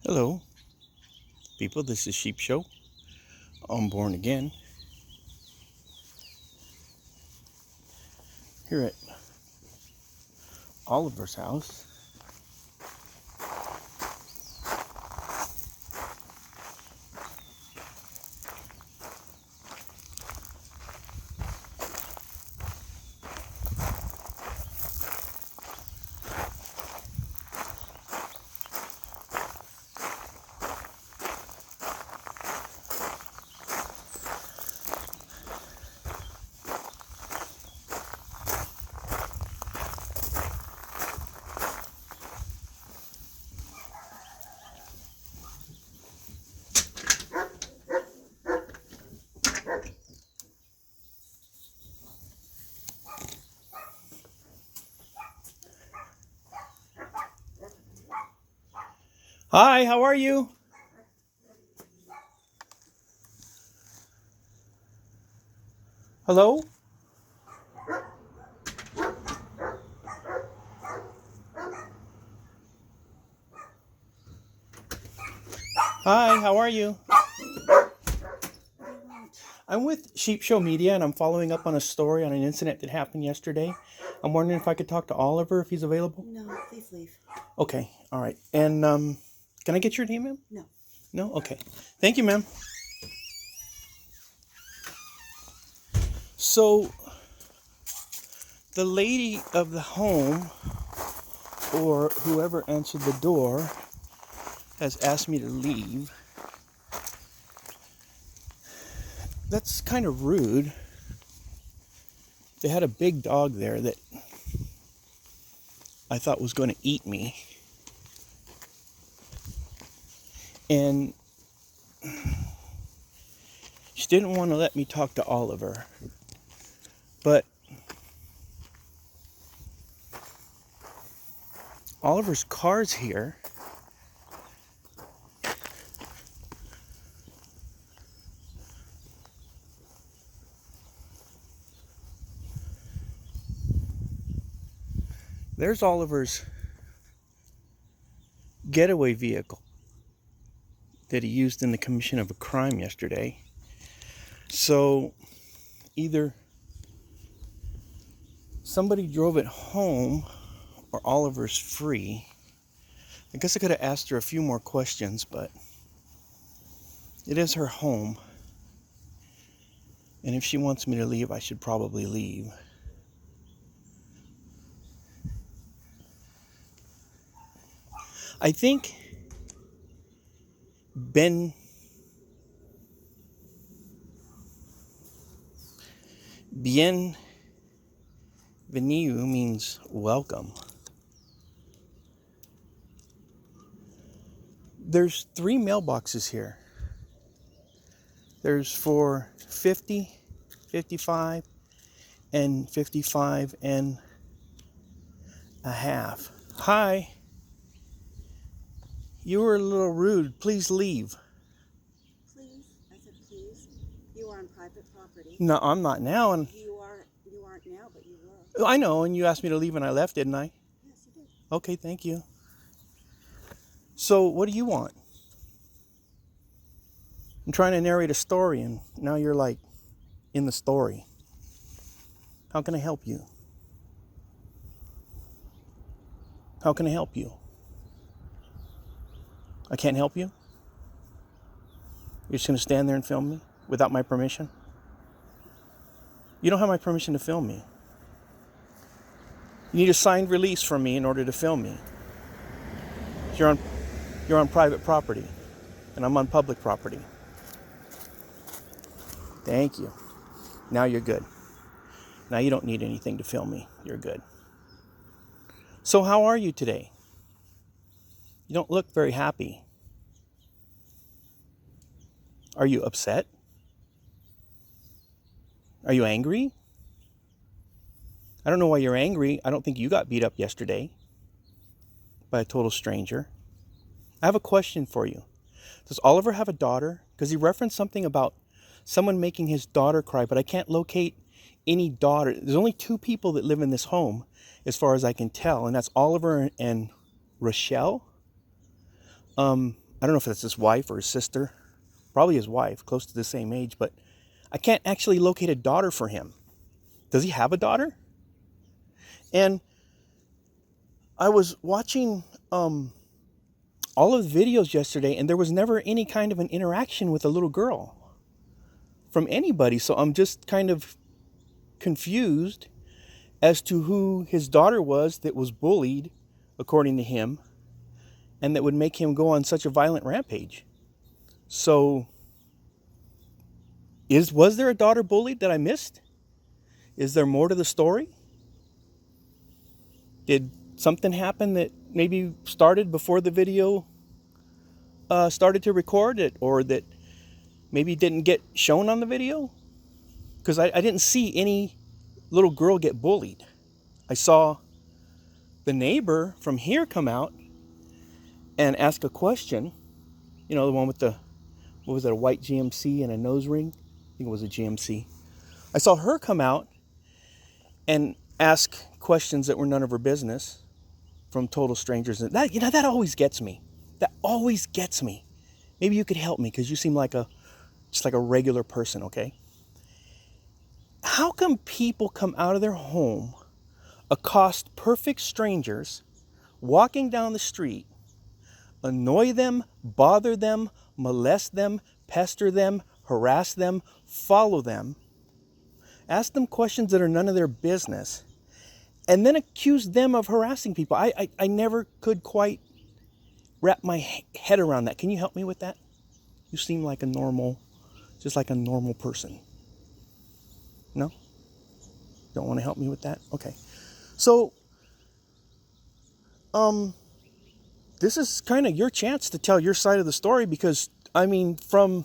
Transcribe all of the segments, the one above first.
Hello, people. This is Sheep Show. I'm born again. Here at Oliver's house. Hi, how are you? Hello? Hi, how are you? I'm with Sheep Show Media, and I'm following up on a story on an incident that happened yesterday. I'm wondering if I could talk to Oliver if he's available. No, please leave. Okay, all right. And can I get your name, ma'am? No. No? Okay. Thank you, ma'am. So, the lady of the home, or whoever answered the door, has asked me to leave. That's kind of rude. They had a big dog there that I thought was going to eat me. And she didn't want to let me talk to Oliver. But Oliver's car's here. There's Oliver's getaway vehicle that he used in the commission of a crime yesterday. So either somebody drove it home or Oliver's free. I guess I could have asked her a few more questions, but it is her home. And if she wants me to leave, I should probably leave. I think bienvenue means welcome. There's 3 mailboxes here. There's for 50, 55, and 55 and a half. Hi. You were a little rude. Please leave. Please? I said please. You are on private property. No, I'm not now. And You aren't now, but you were. I know, and you asked me to leave and I left, didn't I? Yes, you did. Okay, thank you. So, what do you want? I'm trying to narrate a story, and now you're like in the story. How can I help you? How can I help you? I can't help you? You're just going to stand there and film me without my permission? You don't have my permission to film me. You need a signed release from me in order to film me. You're on private property, and I'm on public property. Thank you. Now you're good. Now you don't need anything to film me. You're good. So how are you today? You don't look very happy. Are you upset? Are you angry? I don't know why you're angry. I don't think you got beat up yesterday by a total stranger. I have a question for you. Does Oliver have a daughter? Because he referenced something about someone making his daughter cry, but I can't locate any daughter. There's only 2 people that live in this home, as far as I can tell, and that's Oliver and Rochelle. I don't know if that's his wife or his sister. Probably his wife, close to the same age, but I can't actually locate a daughter for him. Does he have a daughter? And I was watching all of the videos yesterday, and there was never any kind of an interaction with a little girl from anybody. So I'm just kind of confused as to who his daughter was that was bullied, according to him, and that would make him go on such a violent rampage. So, was there a daughter bullied that I missed? Is there more to the story? Did something happen that maybe started before the video started to record it, or that maybe didn't get shown on the video? Because I didn't see any little girl get bullied. I saw the neighbor from here come out and ask a question. You know, the one with the, what was it, a white GMC and a nose ring? I think it was a GMC. I saw her come out and ask questions that were none of her business from total strangers. And that, you know, that always gets me. That always gets me. Maybe you could help me, because you seem like just like a regular person, okay? How come people come out of their home, accost perfect strangers, walking down the street, annoy them, bother them, molest them, pester them, harass them, follow them, ask them questions that are none of their business, and then accuse them of harassing people? I never could quite wrap my head around that. Can you help me with that? You seem like a normal, just like a normal person. No? Don't want to help me with that? Okay. So, this is kind of your chance to tell your side of the story, because, I mean, from,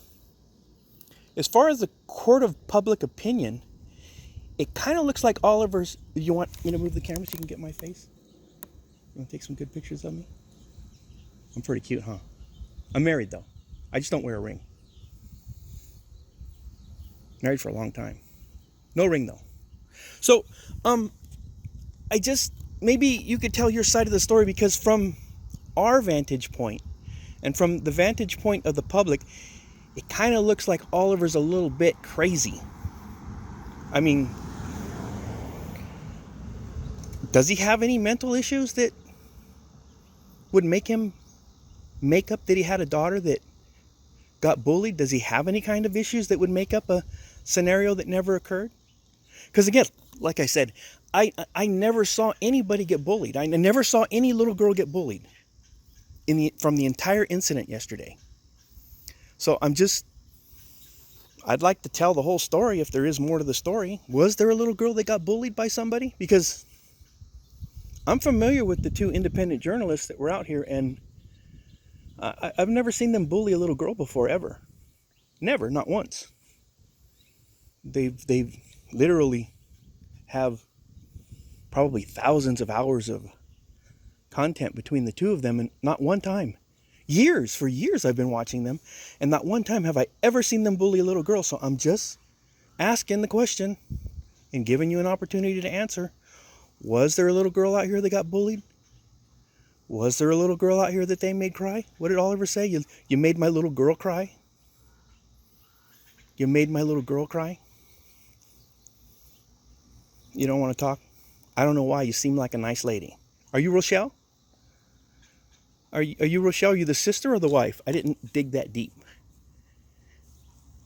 as far as the court of public opinion, it kind of looks like Oliver's. You want me to move the camera so you can get my face? You want to take some good pictures of me? I'm pretty cute, huh? I'm married, though. I just don't wear a ring. Married for a long time. No ring, though. So, maybe you could tell your side of the story, because from our vantage point and from the vantage point of the public, it kind of looks like Oliver's a little bit crazy. I mean, does he have any mental issues that would make him make up that he had a daughter that got bullied? Does he have any kind of issues that would make up a scenario that never occurred? Because again, like I said, I never saw anybody get bullied. I never saw any little girl get bullied from the entire incident yesterday. So I'd like to tell the whole story if there is more to the story. Was there a little girl that got bullied by somebody? Because I'm familiar with the 2 independent journalists that were out here, and I've never seen them bully a little girl before, ever. Never, not once. They've literally have probably thousands of hours of content between the 2 of them, and not one time. For years I've been watching them, and not one time have I ever seen them bully a little girl. So I'm just asking the question and giving you an opportunity to answer. Was there a little girl out here that got bullied? Was there a little girl out here that they made cry? What did Oliver say? You made my little girl cry? You made my little girl cry? You don't want to talk? I don't know why. You seem like a nice lady. Are you Rochelle? Are you Rochelle? Are you the sister or the wife? I didn't dig that deep.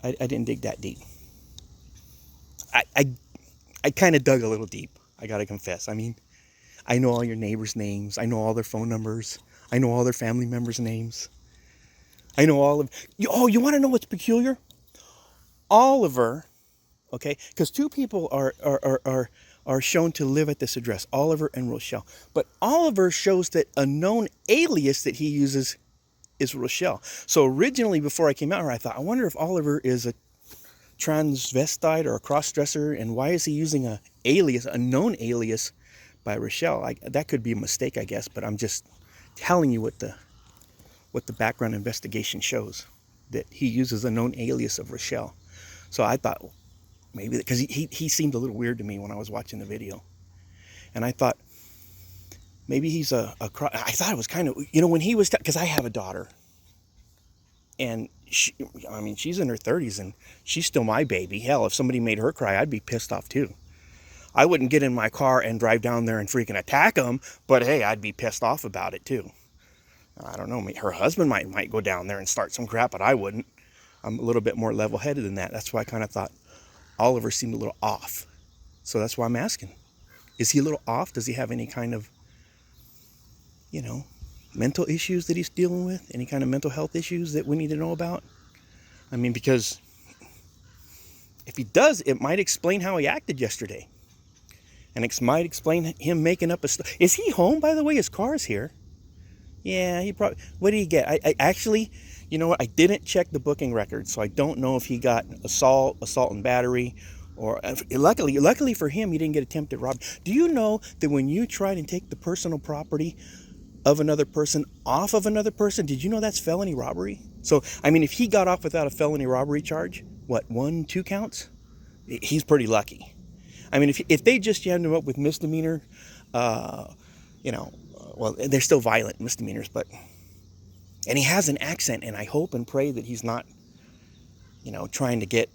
I didn't dig that deep. I kind of dug a little deep, I gotta confess. I mean, I know all your neighbors' names. I know all their phone numbers. I know all their family members' names. I know all of... Oh, you want to know what's peculiar? Oliver, okay, because 2 people are shown to live at this address, Oliver and Rochelle. But Oliver shows that a known alias that he uses is Rochelle. So originally, before I came out here, I thought, I wonder if Oliver is a transvestite or a cross-dresser, and why is he using a alias, a known alias by Rochelle? That could be a mistake, I guess, but I'm just telling you what the background investigation shows, that he uses a known alias of Rochelle. So I thought maybe, because he seemed a little weird to me when I was watching the video, and I thought maybe he's I thought it was kind of, when he was, because I have a daughter, and she's in her 30s and she's still my baby. Hell, if somebody made her cry, I'd be pissed off too. I wouldn't get in my car and drive down there and freaking attack them, but hey, I'd be pissed off about it too. I don't know, her husband might go down there and start some crap, but I wouldn't. I'm a little bit more level-headed than that. That's why I kind of thought Oliver seemed a little off. So that's why I'm asking. Is he a little off? Does he have any kind of, mental issues that he's dealing with? Any kind of mental health issues that we need to know about? I mean, because if he does, it might explain how he acted yesterday. And it might explain him making up a story. Is he home, by the way? His car's here. Yeah, he probably... What did he get? I actually... You know what? I didn't check the booking record, so I don't know if he got assault and battery, or... Luckily for him, he didn't get attempted robbery. Do you know that when you try to take the personal property of another person off of another person, did you know that's felony robbery? So, I mean, if he got off without a felony robbery charge, what, 1, 2 counts? He's pretty lucky. I mean, if they just jammed him up with misdemeanor, well, they're still violent misdemeanors, but... And he has an accent, and I hope and pray that he's not, trying to get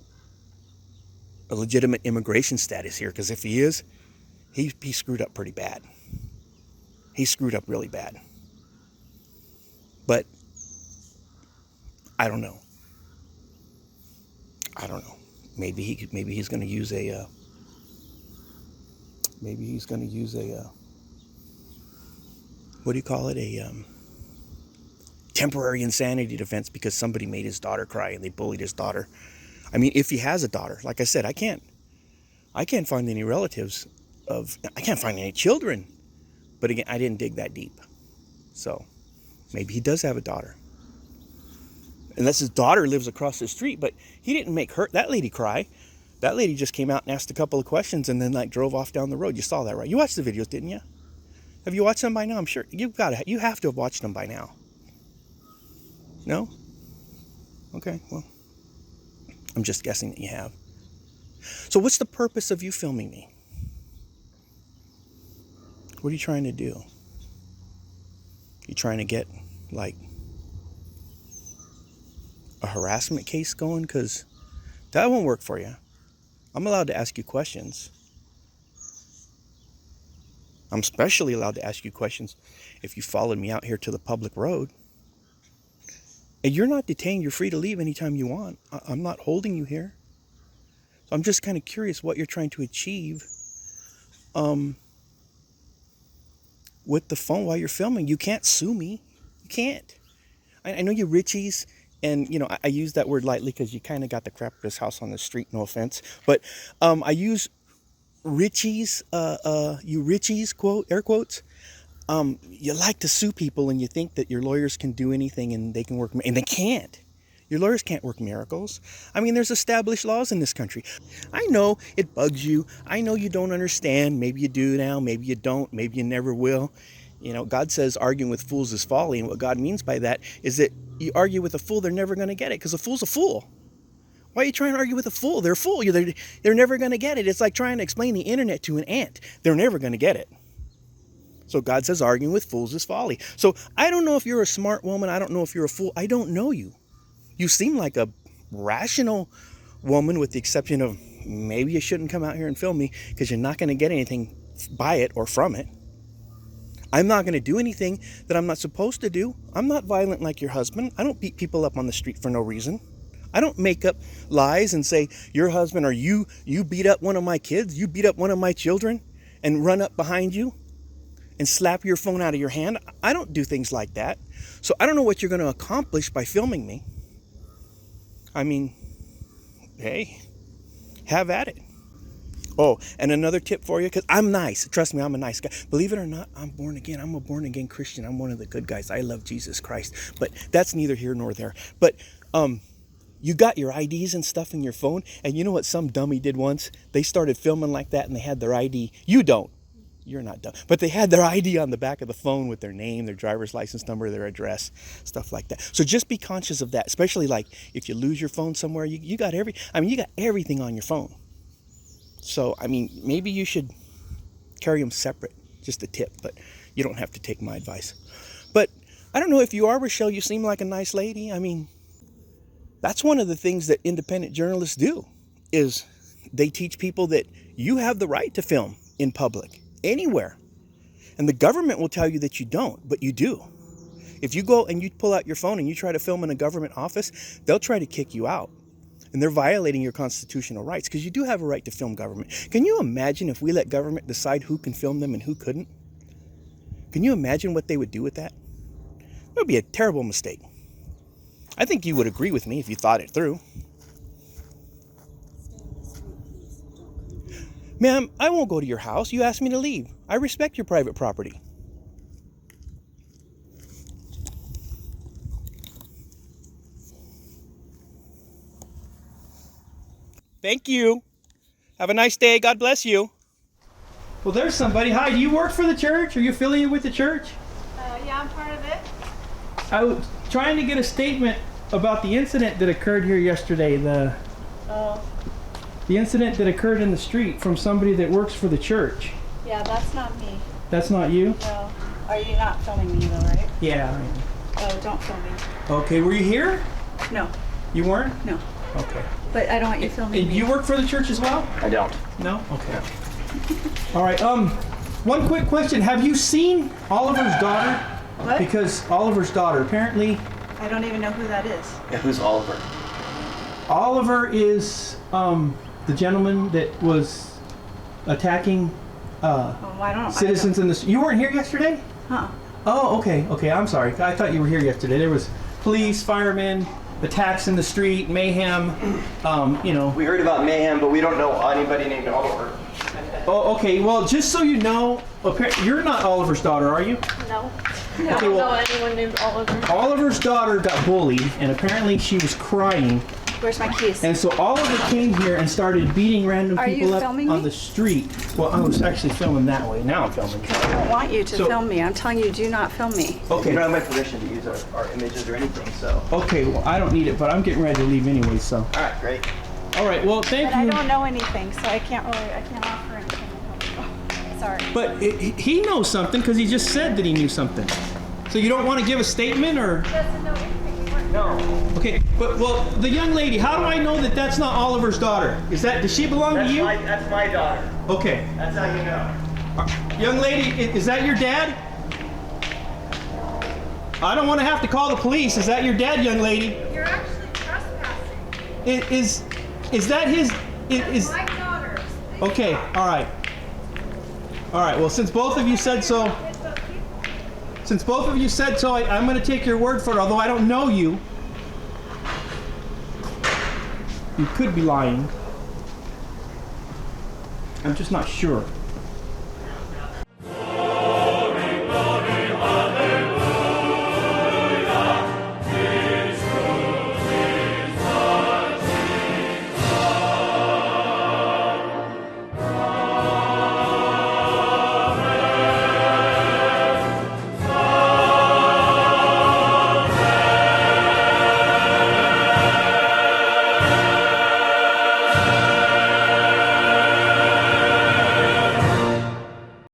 a legitimate immigration status here, because if he is, he screwed up pretty bad. He screwed up really bad. But I don't know. Maybe he's going to use a what do you call it? A temporary insanity defense, because somebody made his daughter cry and they bullied his daughter. I mean, if he has a daughter, like I said, I can't find any relatives I can't find any children. But again, I didn't dig that deep. So maybe he does have a daughter. Unless his daughter lives across the street, but he didn't make that lady cry. That lady just came out and asked a couple of questions and then drove off down the road. You saw that, right? You watched the videos, didn't you? Have you watched them by now? I'm sure you have to have watched them by now. No? Okay, well, I'm just guessing that you have. So what's the purpose of you filming me? What are you trying to do? You trying to get, a harassment case going? Because that won't work for you. I'm allowed to ask you questions. I'm especially allowed to ask you questions if you followed me out here to the public road. And you're not detained. You're free to leave anytime you want. I'm not holding you here. So I'm just kind of curious what you're trying to achieve with the phone while you're filming. You can't sue me. You can't. I know you're Richies, and, I use that word lightly because you kind of got the crap of this house on the street, no offense. But I use Richies, you Richies, quote, air quotes. You like to sue people and you think that your lawyers can do anything and they can work, and they can't. Your lawyers can't work miracles. I mean, there's established laws in this country. I know it bugs you. I know you don't understand. Maybe you do now, maybe you don't, maybe you never will. God says arguing with fools is folly, and what God means by that is that you argue with a fool, they're never going to get it, because a fool's a fool. Why are you trying to argue with a fool? They're a fool. They're never going to get it. It's like trying to explain the internet to an ant. They're never going to get it. So God says arguing with fools is folly. So I don't know if you're a smart woman. I don't know if you're a fool. I don't know you. You seem like a rational woman, with the exception of maybe you shouldn't come out here and film me, because you're not going to get anything by it or from it. I'm not going to do anything that I'm not supposed to do. I'm not violent like your husband. I don't beat people up on the street for no reason. I don't make up lies and say your husband, or you beat up one of my kids, you beat up one of my children, and run up behind you and slap your phone out of your hand. I don't do things like that. So I don't know what you're going to accomplish by filming me. I mean, hey, have at it. Oh, and another tip for you, because I'm nice. Trust me, I'm a nice guy. Believe it or not, I'm born again. I'm a born again Christian. I'm one of the good guys. I love Jesus Christ. But that's neither here nor there. But You got your IDs and stuff in your phone, and you know what some dummy did once? They started filming like that, and they had their ID. You don't. You're not dumb. But they had their ID on the back of the phone with their name, their driver's license number, their address, stuff like that. So just be conscious of that, especially like if you lose your phone somewhere, you got you got everything on your phone. So, I mean, maybe you should carry them separate. Just a tip, but you don't have to take my advice. But I don't know if you are, Rochelle. You seem like a nice lady. I mean, that's one of the things that independent journalists do, is they teach people that you have the right to film in public, anywhere. And the government will tell you that you don't, but you do. If you go and you pull out your phone and you try to film in a government office, they'll try to kick you out. And they're violating your constitutional rights, because you do have a right to film government. Can you imagine if we let government decide who can film them and who couldn't? Can you imagine what they would do with that? It would be a terrible mistake. I think you would agree with me if you thought it through. Stay on the street, please. Don't come here. Ma'am, I won't go to your house. You asked me to leave. I respect your private property. Thank you. Have a nice day. God bless you. Well, there's somebody. Hi, do you work for the church? Are you affiliated with the church? Yeah, I'm part of it. I was trying to get a statement about the incident that occurred here yesterday. The incident that occurred in the street from somebody that works for the church. Yeah, that's not me. That's not you? No. Are you not filming me though, right? Yeah, I am. Oh, don't film me. Okay, were you here? No. You weren't? No. Okay. But I don't want you filming And me. you work for the church as well? I don't. No? Okay. All right, one quick question. Have you seen Oliver's daughter? What? Because Oliver's daughter, apparently, I don't even know who that is. Yeah, who's Oliver? Oliver is the gentleman that was attacking Oh, I don't. citizens in the... You weren't here yesterday? Huh. Oh, okay, okay, I'm sorry. I thought you were here yesterday. There was police, firemen, attacks in the street, mayhem, you know. We heard about mayhem, but we don't know anybody named Oliver. Oh, okay, well, just so you know, you're not Oliver's daughter, are you? No. I Okay, don't well- know anyone named Oliver. Oliver's daughter got bullied, and apparently she was crying. Where's my keys? And so Oliver came here and started beating random Are you people up filming on me? the street. Well, I was actually filming that way. Now I'm filming. I don't want you to So- film me. I'm telling you, do not film me. You Okay. don't have my permission to use our images or anything, so. Okay, well, I don't need it, but I'm getting ready to leave anyway, so. Alright, great. All right, well, thank But I you. don't know anything, so I can't offer anything. Sorry. But he knows something because he just said that he knew something. So you don't want to give a statement, or? He doesn't know anything. No. Okay, but well, the young lady, how do I know that that's not Oliver's daughter? Does she belong to you? That's my daughter. Okay. That's how you know. Young lady, is that your dad? I don't want to have to call the police. Is that your dad, young lady? You're actually trespassing. Is that his? Is My daughter's. okay? All right. All right. Well, since both of you said so, I'm going to take your word for it. Although I don't know you, you could be lying. I'm just not sure.